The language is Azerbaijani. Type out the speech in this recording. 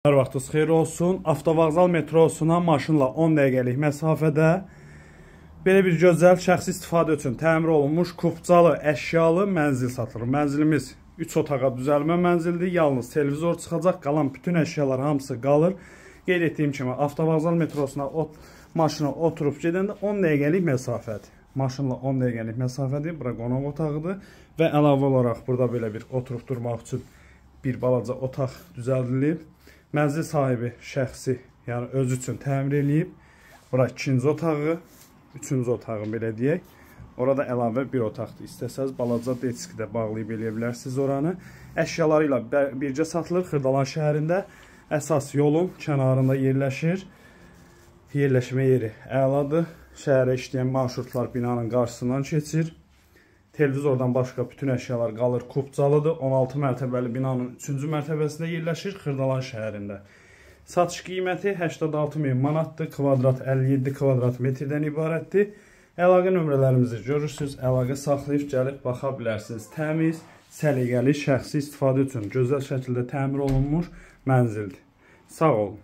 Hər vaxtınız xeyir olsun. Avtovağzal metrosuna maşınla 10 dəqiqəlik məsafədə belə bir gözəl şəxsi istifadə üçün təmir olunmuş kubcalı, əşyalı mənzil satılır. Mənzilimiz 3 otağa düzəlmə mənzildir. Yalnız televizor çıxacaq, qalan bütün əşyalar hamısı qalır. Qeyd etdiyim kimi avtovağzal metrosuna maşına oturub gedəndə 10 dəqiqəlik məsafədir. Maşınla 10 dəqiqəlik məsafədir. Bura qonaq otağıdır və əlavə olaraq burada belə bir oturub durmaq üçün bir balaca otaq düzəldilib. Mənzil sahibi şəxsi, yəni özü üçün təmir eləyib. Bura ikinci otağı, üçüncü otağı belə deyək. Orada əlavə bir otaqdır. İstəsəz balaca deski də bağlayıb eləyə bilərsiniz oranı. Əşyaları ilə bircə satılır. Xırdalan şəhərində əsas yolun kənarında yerləşir. Yerləşmə yeri əladır. Şəhərə işləyən marşrutlar binanın qarşısından keçir. Televizordan başqa bütün əşyalar qalır. Kubcalıdır. 16 mərtəbəli binanın 3-cü mərtəbəsində yerləşir. Xırdalan şəhərində. Satış qiyməti 86.000 manatdır. Kvadrat 57 kvadrat metrdən ibarətdir. Əlaqə nömrələrimizi görürsünüz. Əlaqə saxlayıb gəlib baxa bilərsiniz. Təmiz, səliqəli, şəxsi istifadə üçün gözəl şəkildə təmir olunmuş mənzildir. Sağ olun.